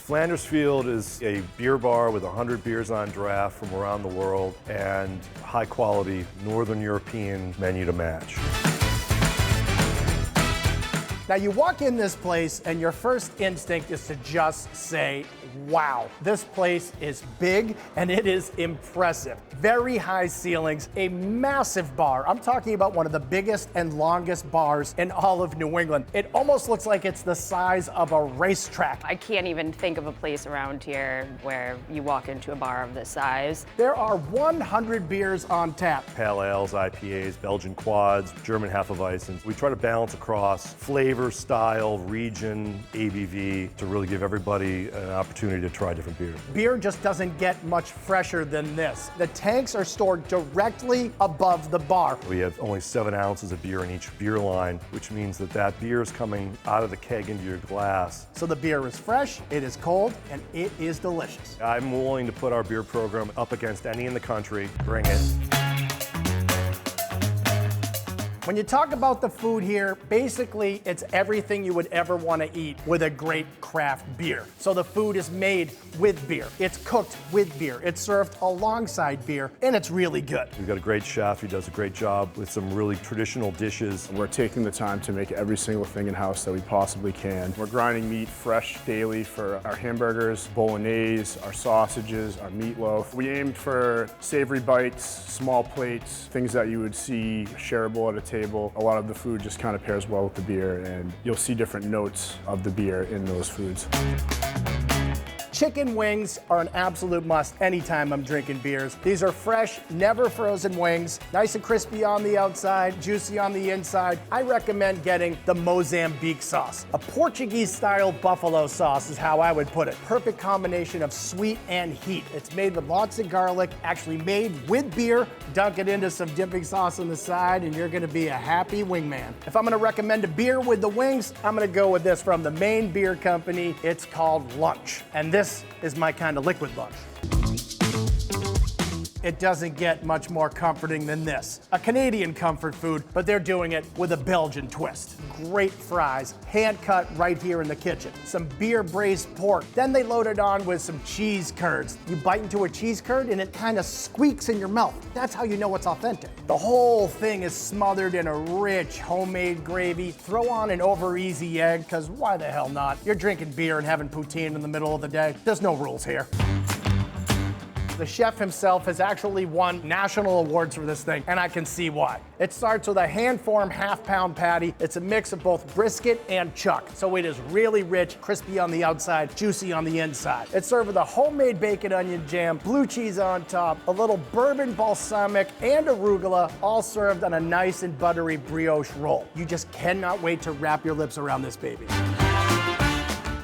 Flanders Field is a beer bar with 100 beers on draft from around the world and high quality Northern European menu to match. Now you walk in this place and your first instinct is to just say, wow, this place is big and it is impressive. Very high ceilings, a massive bar. I'm talking about one of the biggest and longest bars in all of New England. It almost looks like it's the size of a racetrack. I can't even think of a place around here where you walk into a bar of this size. There are 100 beers on tap. Pale ales, IPAs, Belgian quads, German Hefeweizens. We try to balance across flavor, style, region, ABV to really give everybody an opportunity to try different beers. Beer just doesn't get much fresher than this. The tanks are stored directly above the bar. We have only 7 ounces of beer in each beer line, which means that beer is coming out of the keg into your glass. So the beer is fresh, it is cold, and it is delicious. I'm willing to put our beer program up against any in the country. Bring it. When you talk about the food here, basically it's everything you would ever want to eat with a great craft beer. So the food is made with beer, it's cooked with beer, it's served alongside beer, and it's really good. We've got a great chef who does a great job with some really traditional dishes. We're taking the time to make every single thing in-house that we possibly can. We're grinding meat fresh daily for our hamburgers, bolognese, our sausages, our meatloaf. We aimed for savory bites, small plates, things that you would see shareable at a table. A lot of the food just kind of pairs well with the beer, and you'll see different notes of the beer in those foods. Chicken wings are an absolute must anytime I'm drinking beers. These are fresh, never frozen wings, nice and crispy on the outside, juicy on the inside. I recommend getting the Mozambique sauce. A Portuguese-style buffalo sauce is how I would put it. Perfect combination of sweet and heat. It's made with lots of garlic, actually made with beer. Dunk it into some dipping sauce on the side, and you're gonna be a happy wingman. If I'm gonna recommend a beer with the wings, I'm gonna go with this from the Maine Beer Company. It's called Lunch, and this is my kind of liquid lunch. It doesn't get much more comforting than this. A Canadian comfort food, but they're doing it with a Belgian twist. Great fries, hand cut right here in the kitchen. Some beer braised pork. Then they load it on with some cheese curds. You bite into a cheese curd and it kind of squeaks in your mouth. That's how you know it's authentic. The whole thing is smothered in a rich homemade gravy. Throw on an over easy egg, because why the hell not? You're drinking beer and having poutine in the middle of the day. There's no rules here. The chef himself has actually won national awards for this thing, and I can see why. It starts with a hand-formed half-pound patty. It's a mix of both brisket and chuck, so it is really rich, crispy on the outside, juicy on the inside. It's served with a homemade bacon onion jam, blue cheese on top, a little bourbon balsamic, and arugula, all served on a nice and buttery brioche roll. You just cannot wait to wrap your lips around this baby.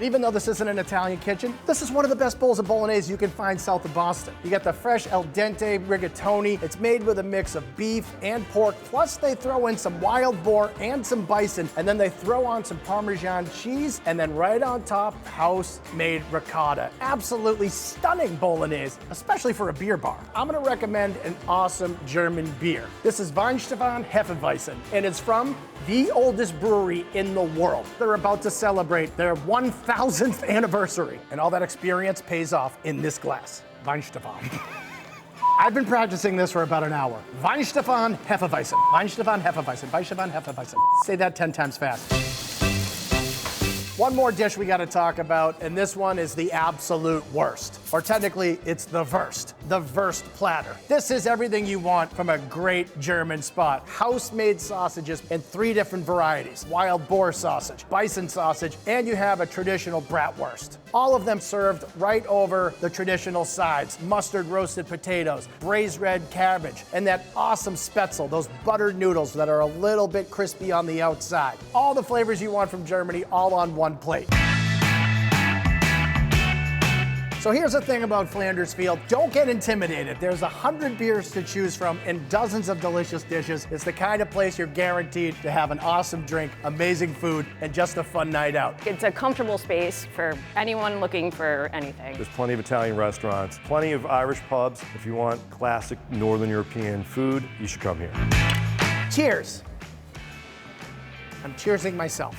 Even though this isn't an Italian kitchen, this is one of the best bowls of bolognese you can find south of Boston. You got the fresh al dente rigatoni. It's made with a mix of beef and pork, plus they throw in some wild boar and some bison, and then they throw on some Parmesan cheese, and then right on top, house-made ricotta. Absolutely stunning bolognese, especially for a beer bar. I'm gonna recommend an awesome German beer. This is Weinstefan Hefeweizen, and it's from the oldest brewery in the world. They're about to celebrate their 1,000th anniversary, and all that experience pays off in this glass. Weinstefan. I've been practicing this for about an hour. Weinstefan Hefeweizen. Weinstefan Hefeweizen. Weinstefan Hefeweizen. Say that 10 times fast. One more dish we gotta talk about, and this one is the absolute worst. Or technically, it's the Wurst platter. This is everything you want from a great German spot. House-made sausages in 3 different varieties. Wild boar sausage, bison sausage, and you have a traditional bratwurst. All of them served right over the traditional sides. Mustard roasted potatoes, braised red cabbage, and that awesome spätzle, those buttered noodles that are a little bit crispy on the outside. All the flavors you want from Germany, all on one plate. So here's the thing about Flanders Field. Don't get intimidated. There's 100 beers to choose from and dozens of delicious dishes. It's the kind of place you're guaranteed to have an awesome drink, amazing food, and just a fun night out. It's a comfortable space for anyone looking for anything. There's plenty of Italian restaurants, plenty of Irish pubs. If you want classic Northern European food, you should come here. Cheers. I'm cheersing myself.